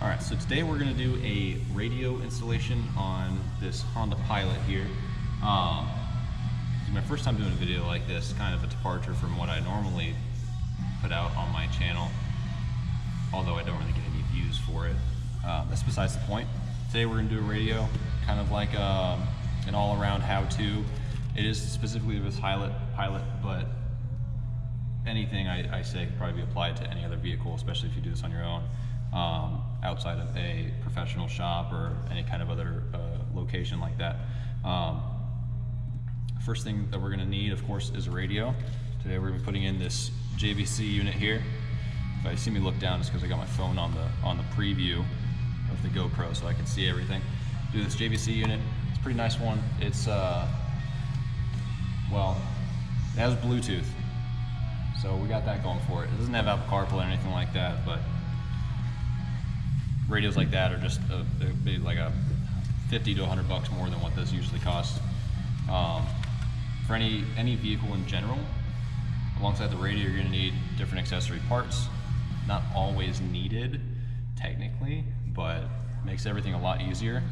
Alright, so today we're going to do a radio installation on this Honda Pilot here. It's my first time doing a video like this, kind of a departure from what I normally put out on my channel, although I don't really get any views for it. That's besides the point. Today we're going to do a radio, kind of like an all-around how-to. It is specifically this Pilot, but anything I say could probably be applied to any other vehicle, especially if you do this on your own. Outside of a professional shop or any kind of other location like that. First thing that we're going to need, of course, is a radio. Today we're going to be putting in this JVC unit here. If I see me look down, it's because I got my phone on the preview of the GoPro, so I can see everything. Do this JVC unit. It's a pretty nice one. It's well, it has Bluetooth, so we got that going for it. It doesn't have Apple CarPlay or anything like that, but radios like that are just like a 50 to 100 bucks more than what this usually costs. For any vehicle in general, alongside the radio, you're going to need different accessory parts. Not always needed, technically, but makes everything a lot easier.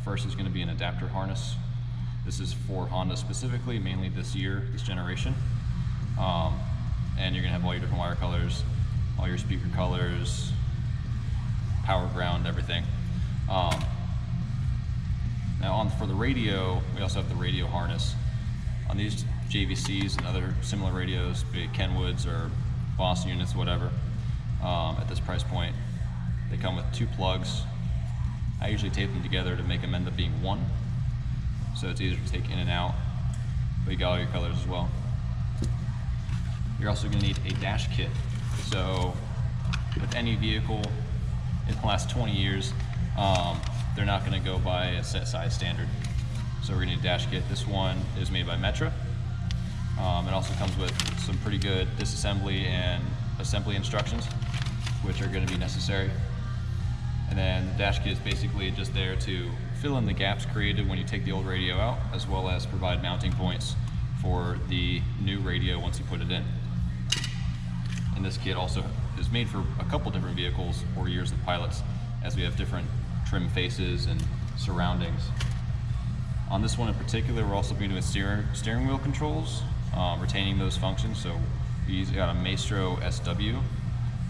First is going to be an adapter harness. This is for Honda specifically, mainly this year, this generation. And you're going to have all your different wire colors, all your speaker colors, power ground, everything. Now for the radio, we also have the radio harness. On these JVCs and other similar radios, be it Kenwoods or Boss units, whatever, at this price point, they come with 2 plugs. I usually tape them together to make them end up being one, so it's easier to take in and out, but you got all your colors as well. You're also going to need a dash kit. So with any vehicle in the last 20 years, they're not going to go by a set size standard. So we're going to need a dash kit. This one is made by Metra. It also comes with some pretty good disassembly and assembly instructions, which are going to be necessary. And then the dash kit is basically just there to fill in the gaps created when you take the old radio out, as well as provide mounting points for the new radio once you put it in. And this kit also is made for a couple different vehicles or years of Pilots, as we have different trim faces and surroundings. On this one in particular, we're also doing steering wheel controls, retaining those functions. So we got a Maestro SW.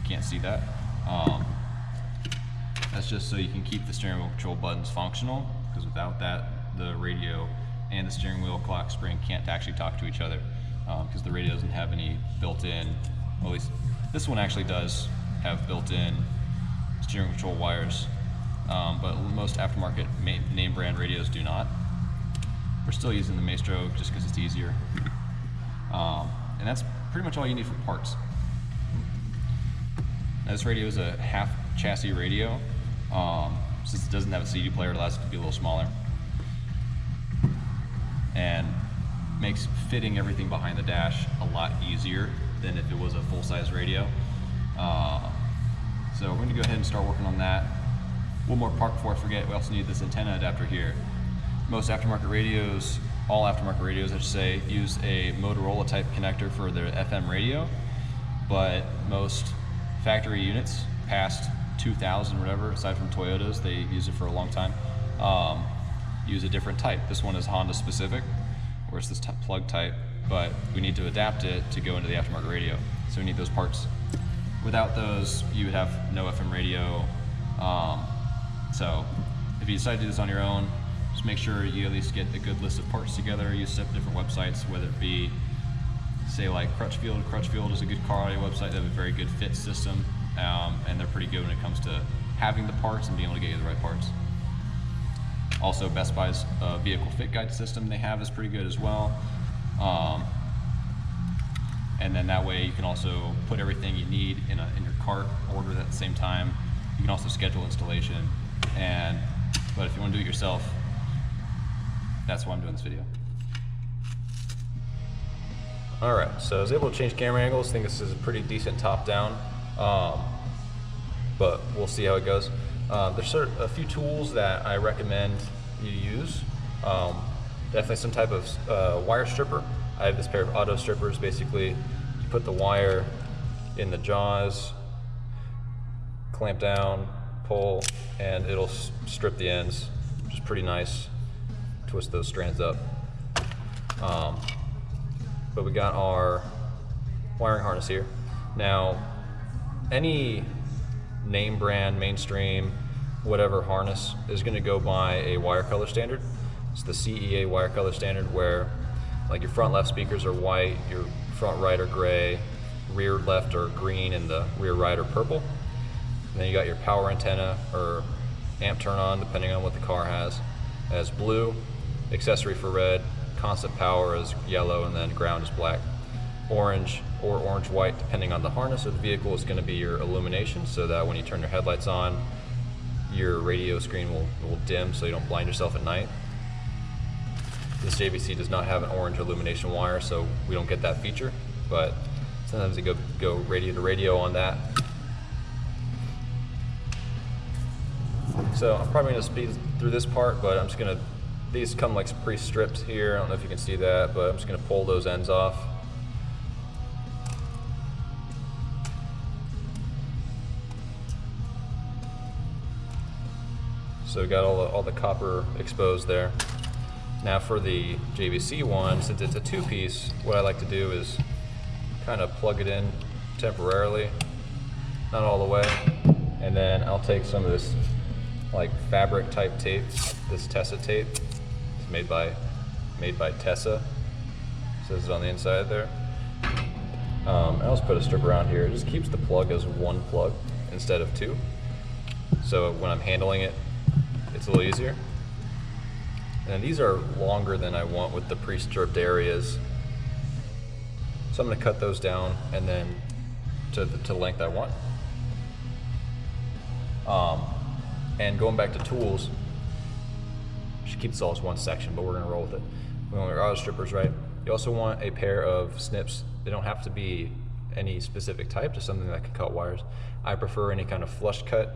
Can't see that. That's just so you can keep the steering wheel control buttons functional, because without that, the radio and the steering wheel clock spring can't actually talk to each other, because the radio doesn't have any built-in, well, at least this one actually does have built-in steering control wires, but most aftermarket name brand radios do not. We're still using the Maestro just because it's easier. And that's pretty much all you need for parts. Now, this radio is a half chassis radio. Since it doesn't have a CD player, it allows it to be a little smaller, and makes fitting everything behind the dash a lot easier than if it was a full-size radio. So we're going to go ahead and start working on that. One more part before I forget, we also need this antenna adapter here. Most aftermarket radios, all aftermarket radios I should say, use a Motorola type connector for their FM radio, but most factory units past 2000 or whatever, aside from Toyotas, they use it for a long time, use a different type. This one is Honda specific, or it's this plug type, but we need to adapt it to go into the aftermarket radio. So we need those parts. Without those, you would have no FM radio. So if you decide to do this on your own, just make sure you at least get a good list of parts together. Use different websites, whether it be, say, like Crutchfield. Crutchfield is a good car audio website. They have a very good fit system, and they're pretty good when it comes to having the parts and being able to get you the right parts. Also, Best Buy's vehicle fit guide system they have is pretty good as well. And then that way you can also put everything you need in your cart, order it at the same time. You can also schedule installation. But if you want to do it yourself, that's why I'm doing this video. Alright, so I was able to change camera angles. I think this is a pretty decent top down, but we'll see how it goes. There's a few tools that I recommend you use. Definitely some type of wire stripper. I have this pair of auto strippers. Basically, you put the wire in the jaws, clamp down, pull and it'll strip the ends, which is pretty nice. Twist those strands up. But we got our wiring harness here. Now, any name brand, mainstream, whatever harness is going to go by a wire color standard. It's the CEA wire color standard, where like your front left speakers are white, your front right are gray, rear left are green, and the rear right are purple. And then you got your power antenna or amp turn on, depending on what the car has, as blue, accessory for red, constant power is yellow, and then ground is black. Orange or orange white, depending on the harness of the vehicle, is going to be your illumination, so that when you turn your headlights on, your radio screen will dim so you don't blind yourself at night. This JVC does not have an orange illumination wire, so we don't get that feature, but sometimes they go radio to radio on that. So I'm probably going to speed through this part, but I'm just going to, these come like pre-stripped here. I don't know if you can see that, but I'm just going to pull those ends off. So we got all the copper exposed there. Now for the JVC one, since it's a two-piece, what I like to do is kind of plug it in temporarily, not all the way, and then I'll take some of this like fabric type tape, this Tessa tape. It's made by Tessa. It says it on the inside there. I'll just put a strip around here. It just keeps the plug as one plug instead of two. So when I'm handling it, it's a little easier. And these are longer than I want with the pre-stripped areas. So I'm going to cut those down and then to the length I want. And going back to tools, I should keep this all as one section, but we're going to roll with it. We want our auto strippers, right? You also want a pair of snips. They don't have to be any specific type, just something that can cut wires. I prefer any kind of flush cut,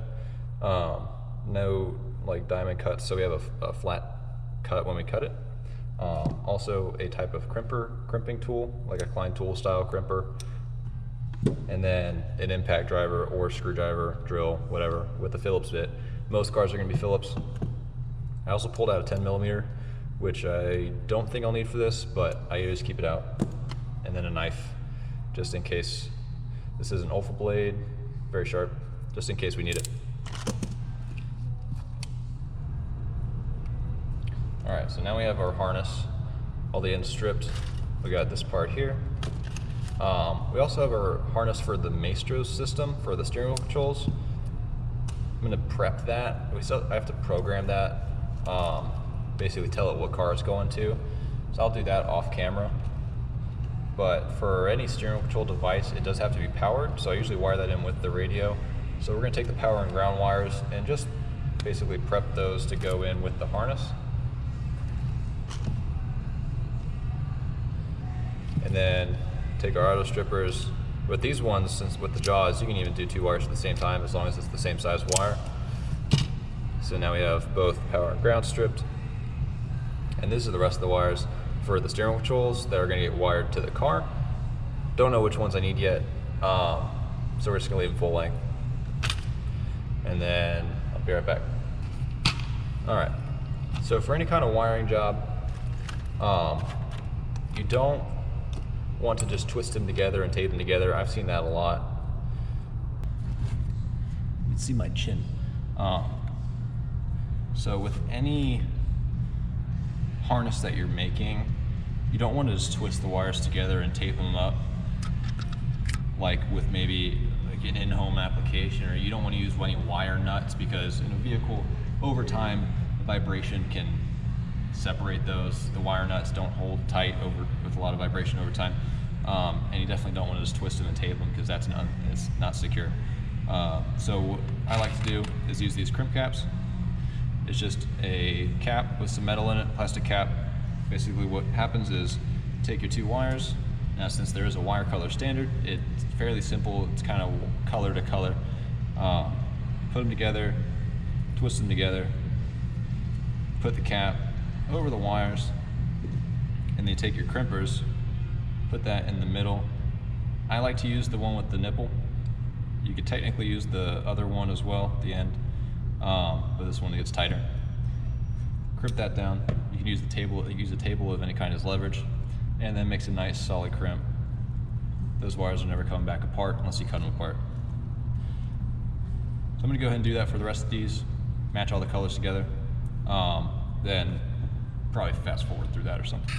no like diamond cuts, so we have a flat cut when we cut it. Also a type of crimping tool, like a Klein tool style crimper, and then an impact driver or screwdriver, drill, whatever, with a Phillips bit. Most cars are going to be Phillips. I also pulled out a 10mm, which I don't think I'll need for this, but I always keep it out. And then a knife, just in case. This is an Olfa blade, very sharp, just in case we need it. Alright, so now we have our harness, all the ends stripped. We got this part here. We also have our harness for the Maestro system for the steering wheel controls. I'm going to prep that. I have to program that, basically tell it what car it's going to. So I'll do that off camera. But for any steering wheel control device, it does have to be powered, so I usually wire that in with the radio. So we're going to take the power and ground wires and just basically prep those to go in with the harness. And then take our auto strippers. With these ones, since with the jaws, you can even do two wires at the same time as long as it's the same size wire. So now we have both power and ground stripped. And these are the rest of the wires for the steering wheel controls that are going to get wired to the car. Don't know which ones I need yet, so we're just going to leave them full length. And then I'll be right back. Alright, so for any kind of wiring job, you don't want to just twist them together and tape them together. I've seen that a lot. You can see my chin. So with any harness that you're making, you don't want to just twist the wires together and tape them up like with maybe like an in-home application, or you don't want to use any wire nuts, because in a vehicle over time vibration can separate those. The wire nuts don't hold tight with a lot of vibration over time, and you definitely don't want to just twist them and tape them, because it's not secure. So what I like to do is use these crimp caps. It's just a cap with some metal in it, plastic cap. Basically what happens is take your two wires. Now since there is a wire color standard, it's fairly simple. It's kind of color to color. Put them together, twist them together, put the cap over the wires, and then you take your crimpers, put that in the middle. I like to use the one with the nipple. You could technically use the other one as well at the end, but this one gets tighter. Crimp that down. You can use the table of any kind as leverage, and then makes a nice solid crimp. Those wires are never coming back apart unless you cut them apart. So I'm going to go ahead and do that for the rest of these, match all the colors together, then probably fast forward through that or something.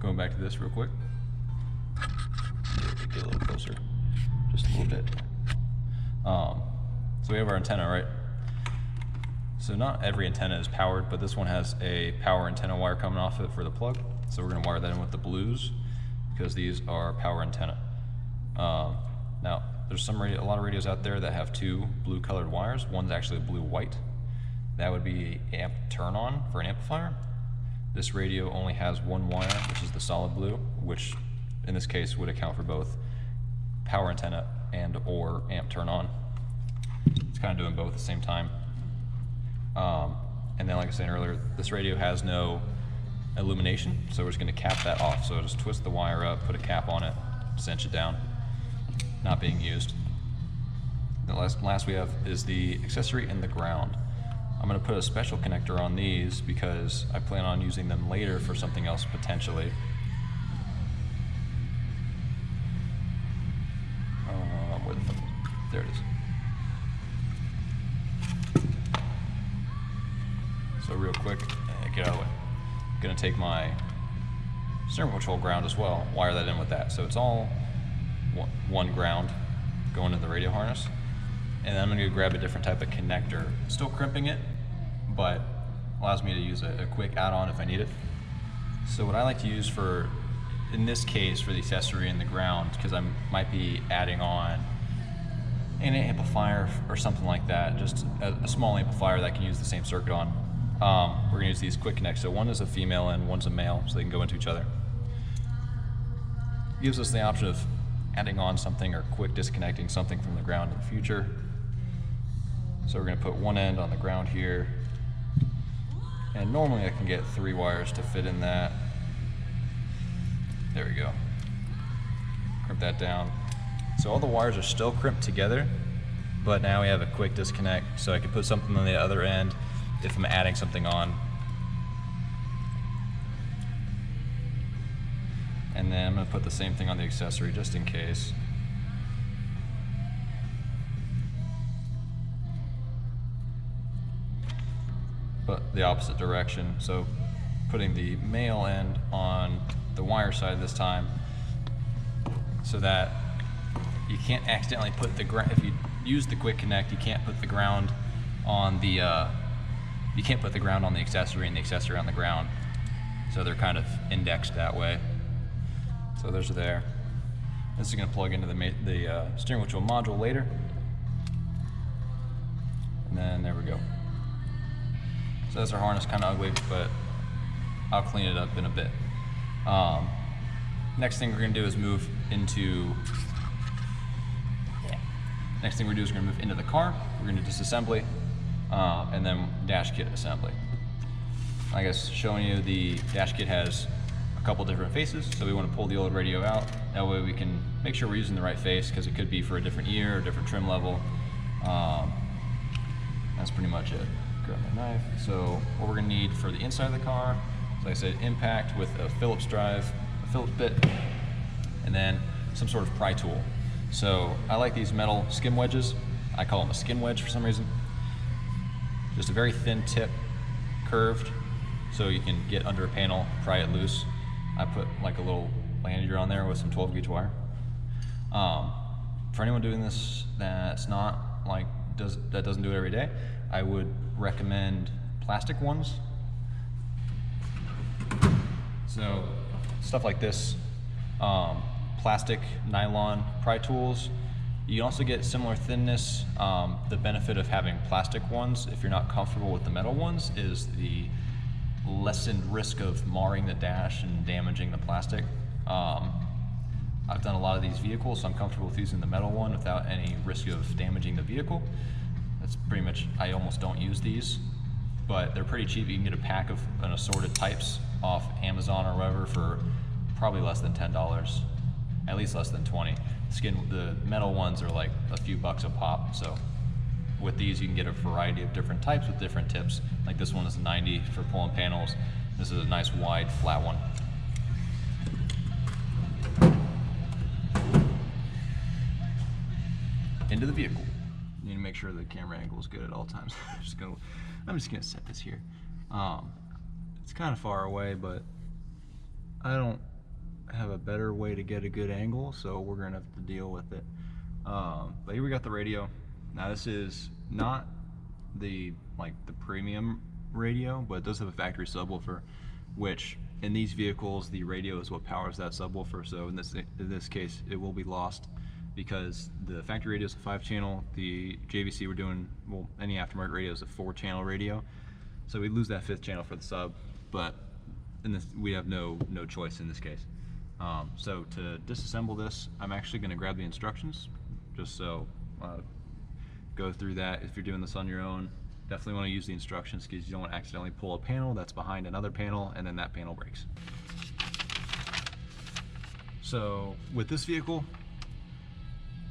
Going back to this real quick. Get a little closer, just a little bit. So we have our antenna, right? So not every antenna is powered, but this one has a power antenna wire coming off it for the plug. So we're going to wire that in with the blues because these are power antenna. Now there's a lot of radios out there that have two blue colored wires. One's actually blue-white. That would be amp turn on for an amplifier. This radio only has one wire, which is the solid blue, which in this case would account for both power antenna and or amp turn on. It's kind of doing both at the same time. And then like I was saying earlier, this radio has no illumination, so we're just going to cap that off. So just twist the wire up, put a cap on it, cinch it down, not being used. The last we have is the accessory and the ground. I'm going to put a special connector on these because I plan on using them later for something else potentially. There it is. So real quick, get out of the way. I'm going to take my steering control ground as well, wire that in with that. So it's all one ground going to the radio harness. And then I'm going to grab a different type of connector, still crimping it, but allows me to use a quick add-on if I need it. So what I like to use for, in this case, for the accessory and the ground, because I might be adding on an amplifier or something like that, just a small amplifier that I can use the same circuit on. We're going to use these quick connects. So one is a female and one's a male, so they can go into each other. Gives us the option of adding on something or quick disconnecting something from the ground in the future. So we're going to put one end on the ground here, and normally I can get 3 wires to fit in that. There we go. Crimp that down. So all the wires are still crimped together, but now we have a quick disconnect, so I can put something on the other end if I'm adding something on. And then I'm going to put the same thing on the accessory just in case. But the opposite direction, so putting the male end on the wire side this time so that you can't accidentally put the ground, if you use the quick connect, you can't put the ground on the accessory and the accessory on the ground. So they're kind of indexed that way. So those are there. This is going to plug into the steering wheel module later. And then there we go. So that's our harness, kind of ugly, but I'll clean it up in a bit. Next thing we're going to do is move into the car. We're going to disassembly, and then dash kit assembly. I guess showing you the dash kit has a couple different faces, so we want to pull the old radio out. That way we can make sure we're using the right face, because it could be for a different year or different trim level. That's pretty much it. Grab my knife. So what we're going to need for the inside of the car, like I said, impact with a Phillips drive, a Phillips bit, and then some sort of pry tool. So I like these metal skim wedges. I call them a skin wedge for some reason. Just a very thin tip, curved, so you can get under a panel, pry it loose. I put like a little lanyard on there with some 12-gauge wire. For anyone doing this that's not like that doesn't do it every day, I would recommend plastic ones. So stuff like this, plastic, nylon pry tools. You can also get similar thinness. The benefit of having plastic ones, if you're not comfortable with the metal ones, is the lessened risk of marring the dash and damaging the plastic. I've done a lot of these vehicles, so I'm comfortable with using the metal one without any risk of damaging the vehicle. That's pretty much, I almost don't use these. but they're pretty cheap. You can get a pack of an assorted types off Amazon or wherever for probably less than $10, at least less than 20. The metal ones are like a few bucks a pop. So with these, you can get a variety of different types with different tips. Like this one is 90 for pulling panels. This is a nice wide flat one. Into the vehicle. You need to make sure the camera angle is good at all times. I'm just gonna set this here. It's kind of far away, but I don't have a better way to get a good angle, so we're gonna have to deal with it. But here we got the radio. Now this is not the premium radio, but it does have a factory subwoofer, which in these vehicles the radio is what powers that subwoofer. So in this case, it will be lost because the factory radio is a 5-channel. The JVC we're doing, well, any aftermarket radio is a 4-channel radio, so we lose that 5th channel for the sub. But in this, we have no choice in this case. So to disassemble this, I'm actually going to grab the instructions, just so go through that. If you're doing this on your own, definitely want to use the instructions because you don't want to accidentally pull a panel that's behind another panel and then that panel breaks. So with this vehicle,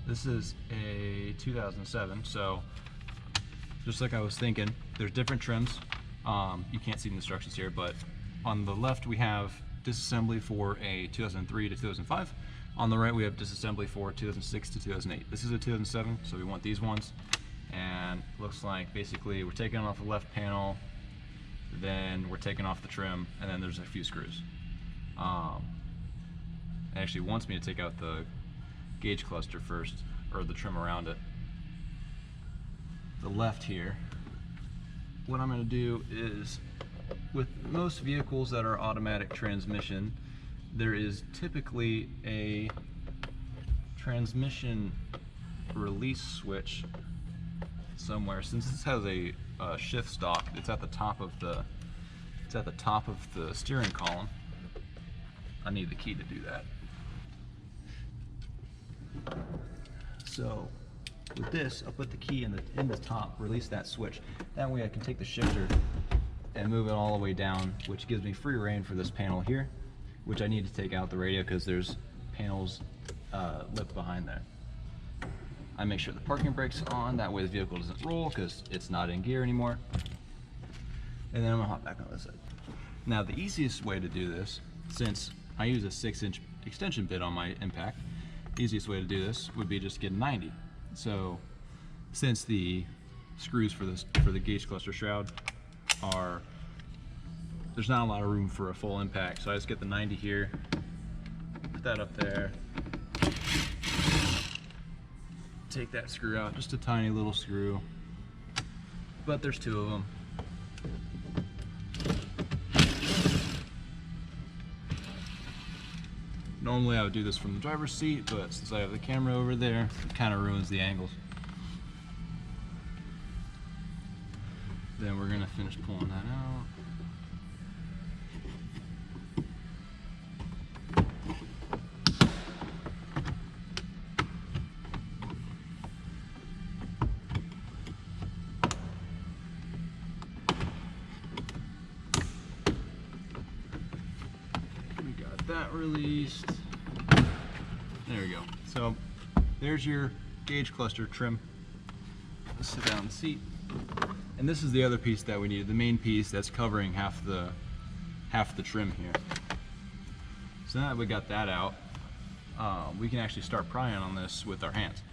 this is a 2007, so just like I was thinking, there's different trims. You can't see the instructions here, but on the left we have disassembly for a 2003 to 2005. On the right we have disassembly for 2006 to 2008. This is a 2007, so we want these ones. And looks like basically we're taking off the left panel, then we're taking off the trim, and then there's a few screws. It actually wants me to take out the gauge cluster first, or the trim around it. The left here, what I'm going to do is, with most vehicles that are automatic transmission, there is typically a transmission release switch somewhere. Since this has a shift stalk, it's at the top of the steering column. I need the key to do that. So with this, I'll put the key in the top, release that switch. That way I can take the shifter and move it all the way down, which gives me free reign for this panel here, which I need to take out the radio because there's panels left behind there. I make sure the parking brake's on, that way the vehicle doesn't roll because it's not in gear anymore. And then I'm gonna hop back on this side. Now the easiest way to do this, since I use a 6-inch extension bit on my impact, the easiest way to do this would be just get a 90. So since the screws for the gauge cluster shroud there's not a lot of room for a full impact, so I just get the 90 here, put that up there, take that screw out, just a tiny little screw, but there's 2 of them. Normally I would do this from the driver's seat, but since I have the camera over there, it kind of ruins the angles. Then we're gonna finish pulling that out. That released. There we go. So there's your gauge cluster trim. Let's sit down in the seat. And this is the other piece that we need, the main piece that's covering half the trim here. So now that we got that out, we can actually start prying on this with our hands.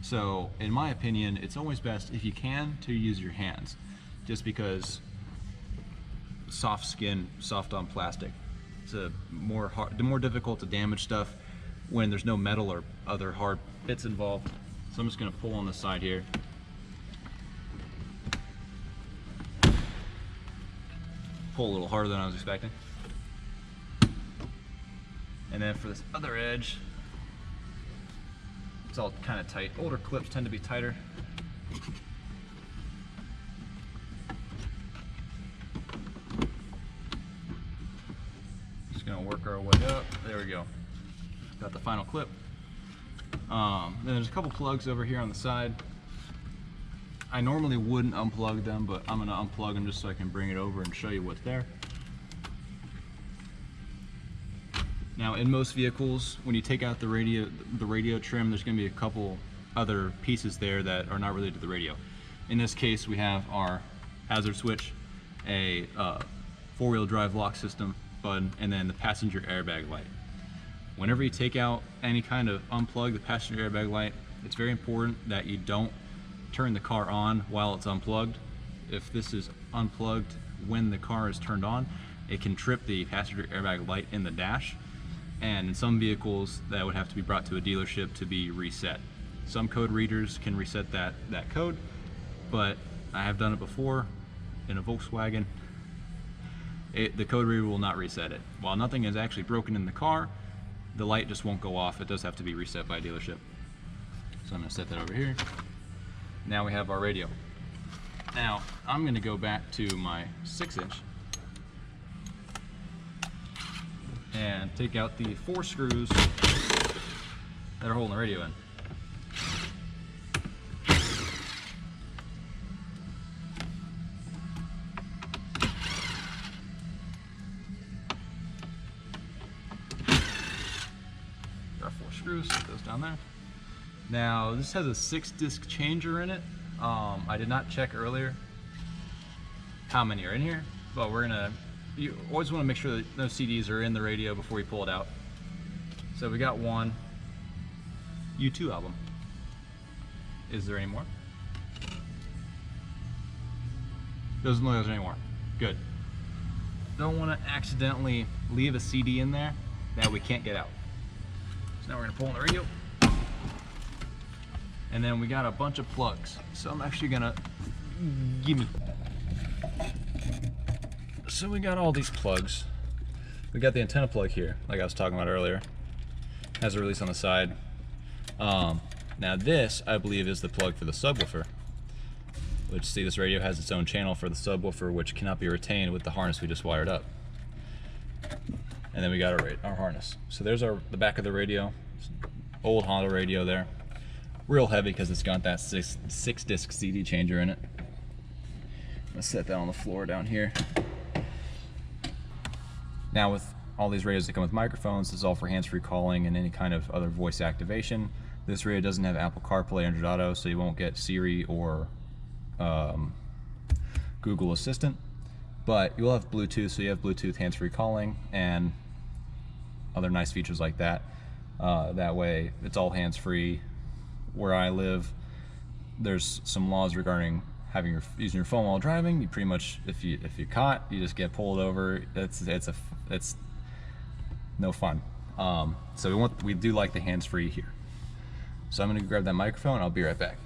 So in my opinion, it's always best if you can to use your hands, just because soft skin, soft on plastic. It's more difficult to damage stuff when there's no metal or other hard bits involved. So I'm just going to pull on the side here. Pull a little harder than I was expecting. And then for this other edge, it's all kind of tight. Older clips tend to be tighter. Gonna work our way up. There we go. Got the final clip. Then there's a couple plugs over here on the side. I normally wouldn't unplug them, but I'm gonna unplug them just so I can bring it over and show you what's there. Now, in most vehicles, when you take out the radio trim, there's gonna be a couple other pieces there that are not related to the radio. In this case, we have our hazard switch, a four-wheel drive lock system button, and then the passenger airbag light. Whenever you take out any kind of unplug the passenger airbag light, it's very important that you don't turn the car on while it's unplugged. If this is unplugged when the car is turned on, it can trip the passenger airbag light in the dash. And in some vehicles, that would have to be brought to a dealership to be reset. Some code readers can reset that code, but I have done it before in a Volkswagen. The code reader will not reset it. While nothing is actually broken in the car, the light just won't go off. It does have to be reset by a dealership. So I'm gonna set that over here. Now we have our radio. Now, I'm gonna go back to my 6-inch and take out the 4 screws that are holding the radio in. Got 4 screws, put those down there. Now, this has a 6-disc changer in it. I did not check earlier how many are in here, but you always want to make sure that those CDs are in the radio before you pull it out. So we got one U2 album. Is there any more? Doesn't look like there's any more. Good. Don't want to accidentally leave a CD in there that we can't get out. So now we're going to pull in the radio. And then we got a bunch of plugs. So I'm actually gonna, So we got all these plugs. We got the antenna plug here, like I was talking about earlier. Has a release on the side. Now this, I believe, is the plug for the subwoofer. Which, see, this radio has its own channel for the subwoofer, which cannot be retained with the harness we just wired up. And then we got our harness. So there's the back of the radio. Old Honda radio there. Real heavy because it's got that 6-disc CD changer in it. I'm gonna set that on the floor down here. Now, with all these radios that come with microphones, this is all for hands-free calling and any kind of other voice activation. This radio doesn't have Apple CarPlay or Android Auto, so you won't get Siri or Google Assistant. But you will have Bluetooth, so you have Bluetooth hands-free calling and other nice features like that. That way, it's all hands-free. Where I live, there's some laws regarding using your phone while driving. You pretty much, if you're caught, you just get pulled over. It's no fun. So we do like the hands-free here. So I'm gonna grab that microphone. I'll be right back.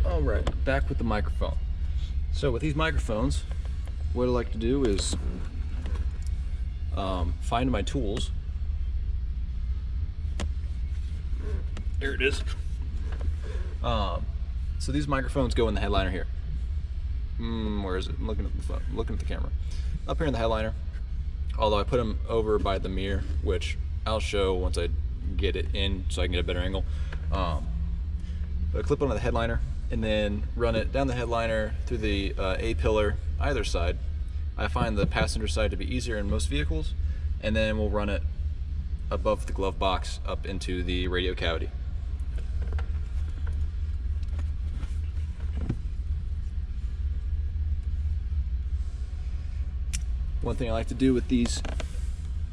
All right, back with the microphone. So with these microphones, what I like to do is find my tools. Here it is. So these microphones go in the headliner here. Where is it? I'm looking at the phone, looking at the camera. Up here in the headliner. Although I put them over by the mirror, which I'll show once I get it in so I can get a better angle. But I clip onto the headliner and then run it down the headliner through the A-pillar either side. I find the passenger side to be easier in most vehicles, and then we'll run it above the glove box up into the radio cavity. One thing I like to do with these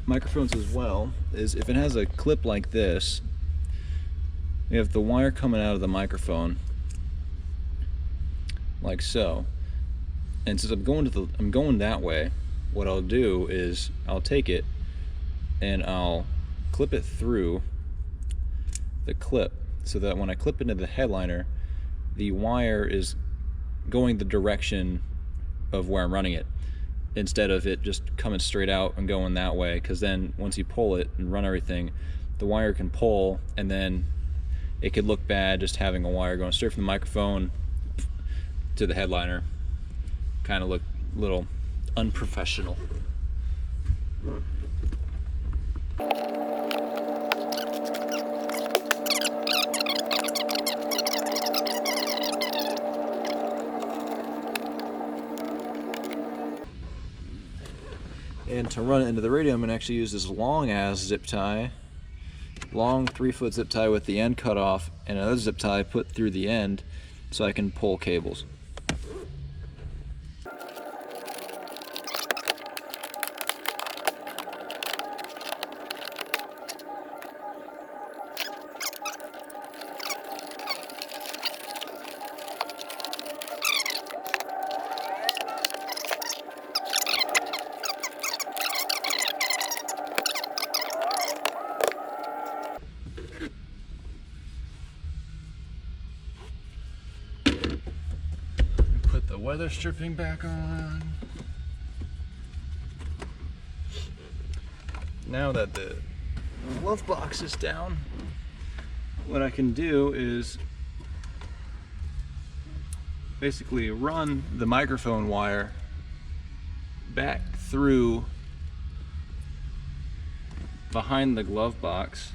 microphones as well is if it has a clip like this, you have the wire coming out of the microphone like so. And since I'm going that way, what I'll do is I'll take it and I'll clip it through the clip so that when I clip into the headliner, the wire is going the direction of where I'm running it, instead of it just coming straight out and going that way, because then once you pull it and run everything, the wire can pull and then it could look bad just having a wire going straight from the microphone to the headliner. Kind of look a little unprofessional. And to run it into the radio, I'm going to actually use this long-ass zip tie, long 3-foot zip tie with the end cut off, and another zip tie put through the end so I can pull cables. Put the weather stripping back on. Now that the glove box is down, what I can do is basically run the microphone wire back through behind the glove box.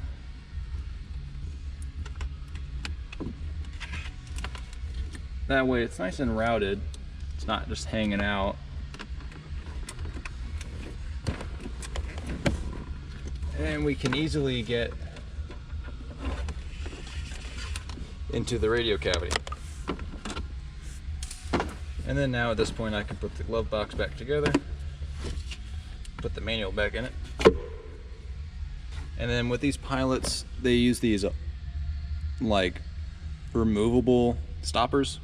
That way it's nice and routed, it's not just hanging out. And we can easily get into the radio cavity. And then now at this point I can put the glove box back together, put the manual back in it. And then with these pilots, they use these like removable stoppers.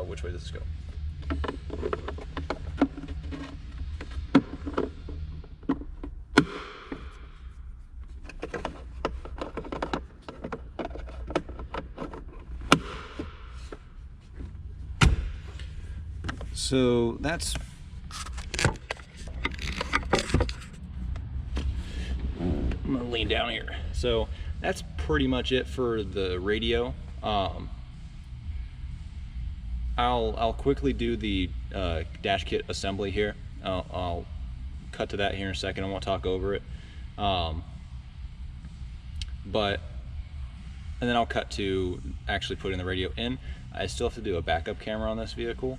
Which way does this go? So that's I'm gonna lean down here. So that's pretty much it for the radio. I'll quickly do the dash kit assembly here. I'll cut to that here in a second. I won't talk over it. And then I'll cut to actually putting the radio in. I still have to do a backup camera on this vehicle.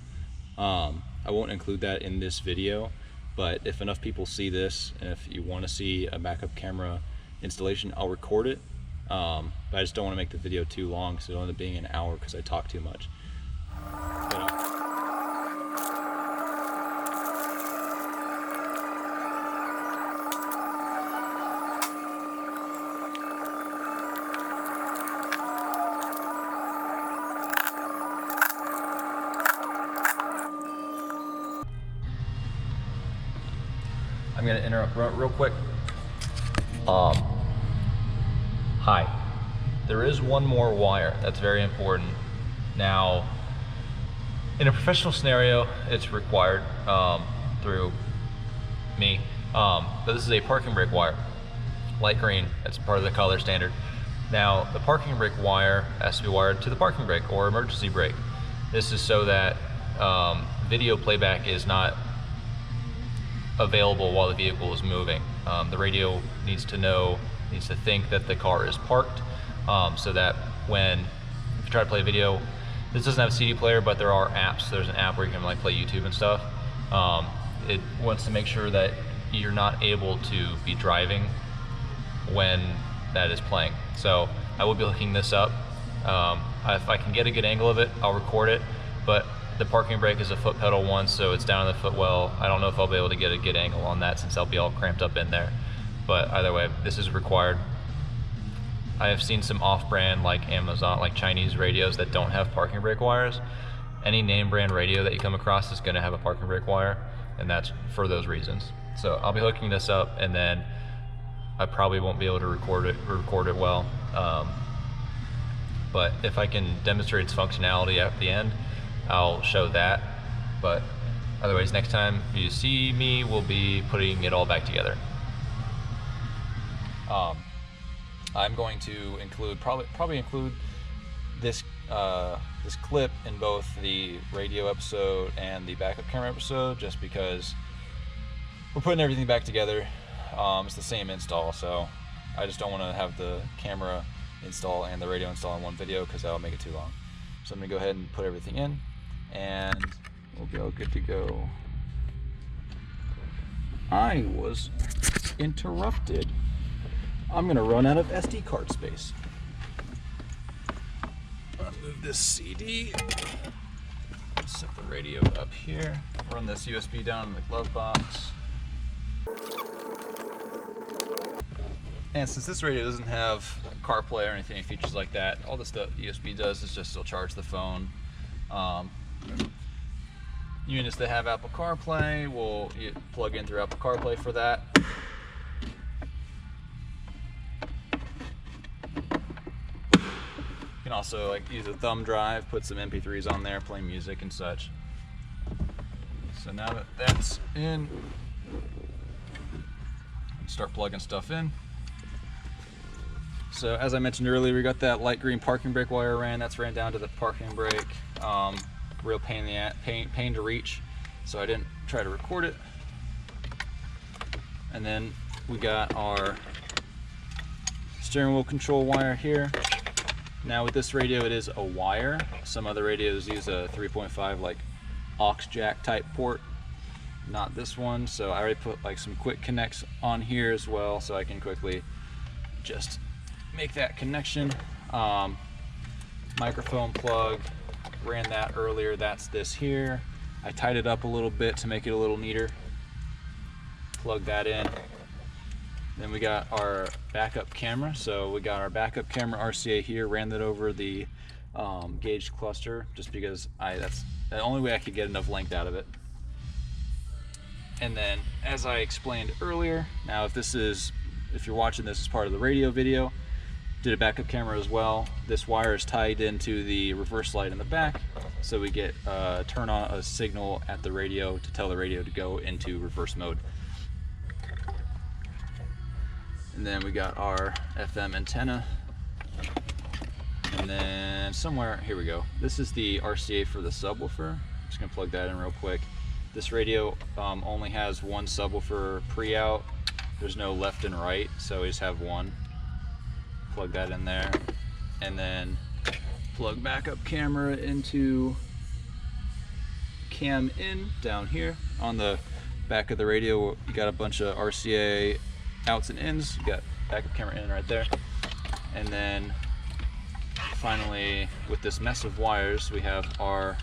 I won't include that in this video, but if enough people see this, and if you want to see a backup camera installation, I'll record it. But I just don't want to make the video too long, so it'll end up being an hour because I talk too much. I'm going to interrupt real quick. Hi. There is one more wire that's very important. Now, in a professional scenario, it's required through me, but this is a parking brake wire, light green. It's part of the color standard. Now, the parking brake wire has to be wired to the parking brake or emergency brake. This is so that video playback is not available while the vehicle is moving. The radio needs to think that the car is parked, so that if you try to play a video, this doesn't have a CD player, but there are apps. There's an app where you can like play YouTube and stuff. It wants to make sure that you're not able to be driving when that is playing. So I will be hooking this up. If I can get a good angle of it, I'll record it, but the parking brake is a foot pedal one, so it's down in the footwell. I don't know if I'll be able to get a good angle on that since I'll be all cramped up in there. But either way, this is required. I have seen some off-brand like Amazon, like Chinese radios that don't have parking brake wires. Any name brand radio that you come across is going to have a parking brake wire, and that's for those reasons. So I'll be hooking this up, and then I probably won't be able to record it well. But if I can demonstrate its functionality at the end, I'll show that. But otherwise, next time you see me, we'll be putting it all back together. I'm going to include probably include this this clip in both the radio episode and the backup camera episode, just because we're putting everything back together. It's the same install, so I just don't want to have the camera install and the radio install in one video because that'll make it too long. So I'm gonna go ahead and put everything in, and we'll be all good to go. I was interrupted. I'm gonna run out of SD card space. I'll move this CD. Set the radio up here. Run this USB down in the glove box. And since this radio doesn't have CarPlay or anything, features like that, all the stuff USB does is just still charge the phone. Units that have Apple CarPlay will plug in through Apple CarPlay for that. You can also like use a thumb drive, put some MP3s on there, play music and such. So now that that's in, start plugging stuff in. So as I mentioned earlier, we got that light green parking brake wire ran. That's ran down to the parking brake. Real pain in the pain to reach, so I didn't try to record it. And then we got our steering wheel control wire here. Now with this radio, it is a wire. Some other radios use a 3.5 like aux jack type port. Not this one, so I already put like some quick connects on here as well, so I can quickly just make that connection. Microphone plug, ran that earlier. That's this here. I tied it up a little bit to make it a little neater. Plug that in. Then we got our backup camera. So we got our backup camera RCA here. Ran that over the gauge cluster just because that's the only way I could get enough length out of it. And then, as I explained earlier, now if you're watching this as part of the radio video, did a backup camera as well. This wire is tied into the reverse light in the back, so we get turn on a signal at the radio to tell the radio to go into reverse mode. And then we got our FM antenna. And then somewhere, here we go. This is the RCA for the subwoofer. I'm just gonna plug that in real quick. This radio only has one subwoofer pre-out. There's no left and right, so we just have one. Plug that in there, and then plug backup camera into cam in down here. On the back of the radio, you got a bunch of RCA outs and ins. You got backup camera in right there. And then finally, with this mess of wires, we have our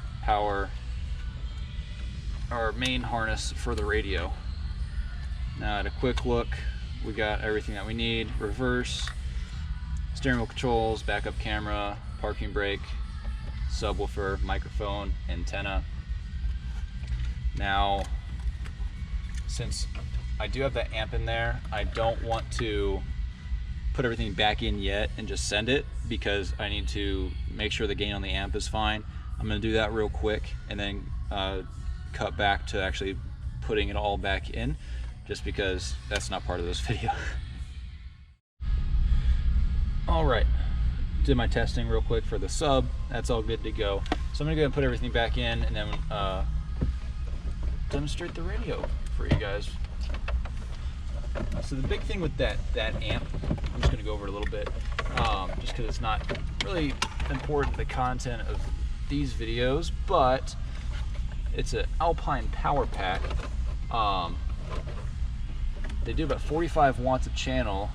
main harness for the radio. Now at a quick look, we got everything that we need. Reverse, steering wheel controls, backup camera, parking brake, subwoofer, microphone, antenna. Now, since I do have that amp in there, I don't want to put everything back in yet and just send it, because I need to make sure the gain on the amp is fine. I'm gonna do that real quick and then cut back to actually putting it all back in, just because that's not part of this video. All right, did my testing real quick for the sub. That's all good to go. So I'm gonna go ahead and put everything back in and then demonstrate the radio for you guys. So the big thing with that amp, I'm just gonna go over it a little bit, just because it's not really important, the content of these videos, but it's an Alpine power pack. They do about 45 watts a channel,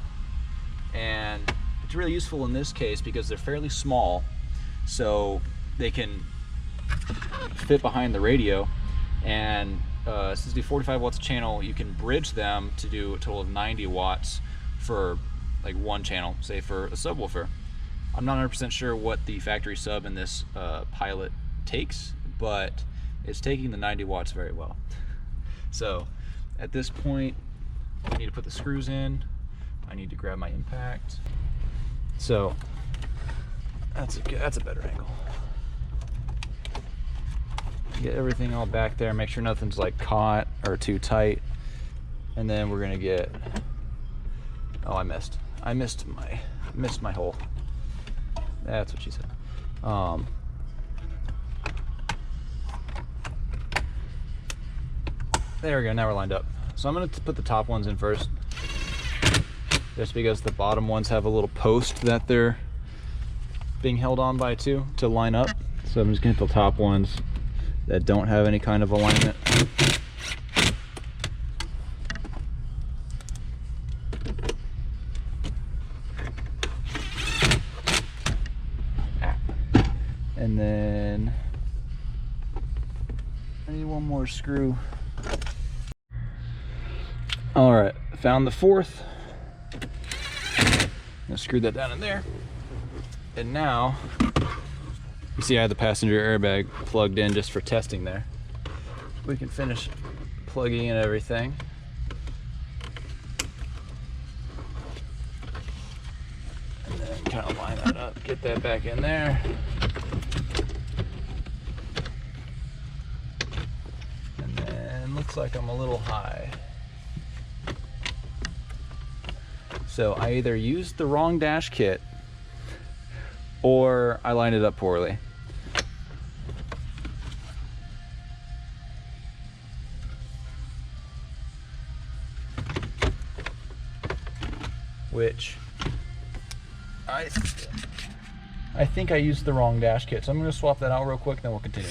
and it's really useful in this case because they're fairly small, so they can fit behind the radio. And since they do 45 watts a channel, you can bridge them to do a total of 90 watts for like one channel, say for a subwoofer. I'm not 100% sure what the factory sub in this Pilot takes, but it's taking the 90 watts very well. So at this point, I need to put the screws in. I need to grab my impact. So that's a better angle. Get everything all back there, make sure nothing's like caught or too tight. And then we're gonna get, oh, I missed my hole. That's what she said. There we go, now we're lined up. So I'm gonna put the top ones in first, just because the bottom ones have a little post that they're being held on by too to line up. So I'm just gonna hit the top ones that don't have any kind of alignment. And then I need one more screw. All right, found the fourth. I'm gonna screw that down in there. And now, you see I have the passenger airbag plugged in just for testing there. We can finish plugging in everything. And then kind of line that up, get that back in there. And then looks like I'm a little high. So I either used the wrong dash kit or I lined it up poorly. Which I think I used the wrong dash kit. So I'm gonna swap that out real quick, then we'll continue.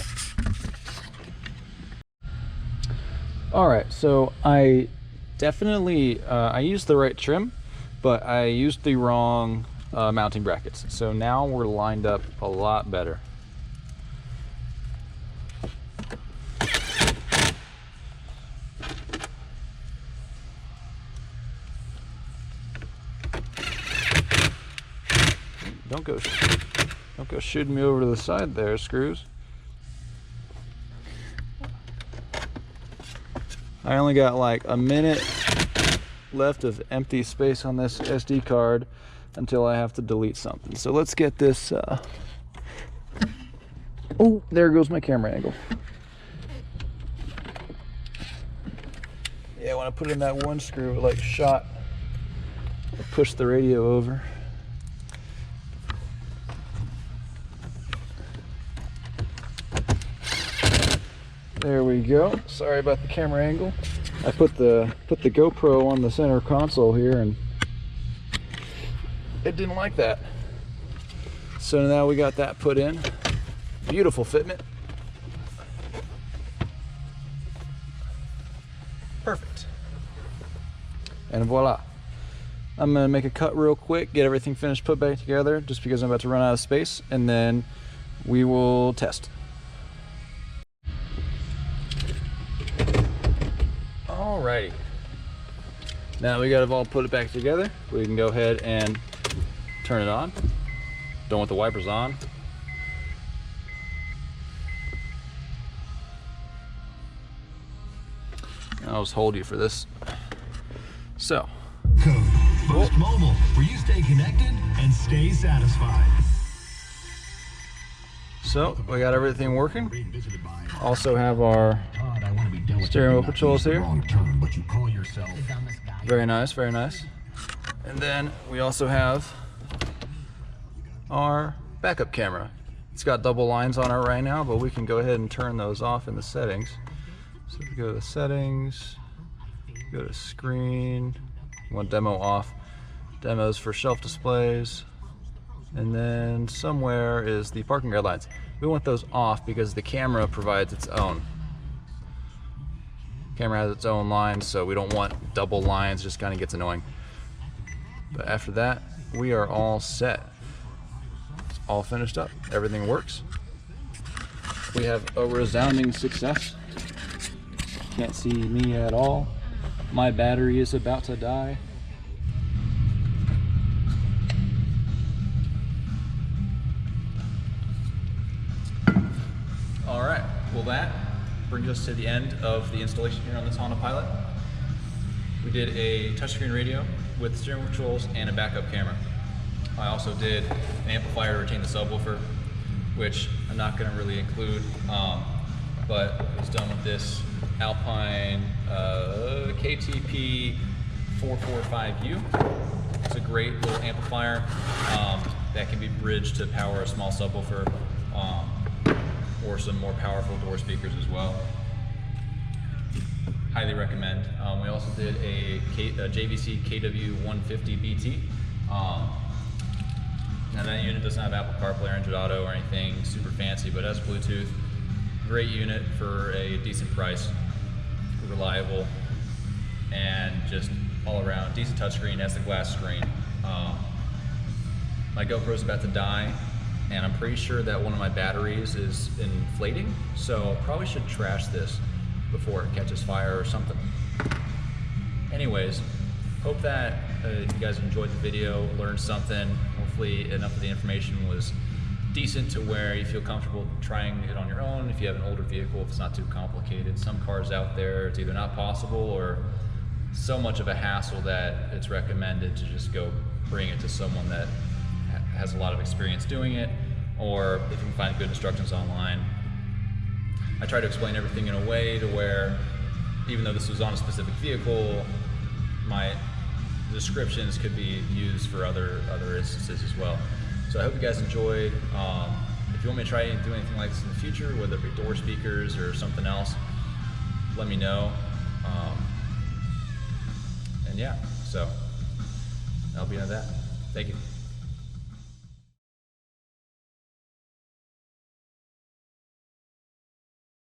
All right, so I definitely, I used the right trim, but I used the wrong mounting brackets. So now we're lined up a lot better. Don't go shooting me over to the side there, screws. I only got like a minute left of empty space on this SD card until I have to delete something. So let's get this, oh, there goes my camera angle. Yeah, when I put in that one screw, it like shot, pushed the radio over. There we go. Sorry about the camera angle. I put the GoPro on the center console here and it didn't like that. So now we got that put in. Beautiful fitment. Perfect. And voila. I'm gonna make a cut real quick, get everything finished, put back together, just because I'm about to run out of space, and then we will test. Alrighty. Now we got to all put it back together. We can go ahead and turn it on. Don't want the wipers on. I'll just hold you for this. So. Boost Mobile, where you stay connected and stay satisfied. So we got everything working. Also have our steering wheel controls here. Very nice, very nice. And then we also have our backup camera. It's got double lines on it right now, but we can go ahead and turn those off in the settings. So if we go to settings, go to screen, we want demo off. Demos for shelf displays. And then somewhere is the parking guidelines. We want those off because the camera provides its own. Camera has its own lines, so we don't want double lines, just kind of gets annoying. But after that, we are all set. It's all finished up. Everything works. We have a resounding success. Can't see me at all. My battery is about to die. All right, well that brings us to the end of the installation here on this Honda Pilot. We did a touchscreen radio with steering wheel controls and a backup camera. I also did an amplifier to retain the subwoofer, which I'm not going to really include, but it was done with this Alpine KTP 445U. It's a great little amplifier that can be bridged to power a small subwoofer or some more powerful door speakers as well. Highly recommend. We also did a JVC KW150BT. Now that unit doesn't have Apple CarPlay or Android Auto or anything super fancy, but has Bluetooth. great unit for a decent price, reliable, and just all around decent touchscreen. Has the glass screen. My GoPro's about to die, and I'm pretty sure that one of my batteries is inflating, so probably should trash this before it catches fire or something. Anyways, hope that you guys enjoyed the video, learned something. Hopefully enough of the information was decent to where you feel comfortable trying it on your own if you have an older vehicle, if it's not too complicated. Some cars out there, it's either not possible or so much of a hassle that it's recommended to just go bring it to someone that has a lot of experience doing it, or if you can find good instructions online. I try to explain everything in a way to where, even though this was on a specific vehicle, my descriptions could be used for other instances as well. So I hope you guys enjoyed. If you want me to try and do anything like this in the future, whether it be door speakers or something else, let me know. And yeah, so that'll be on that. Thank you.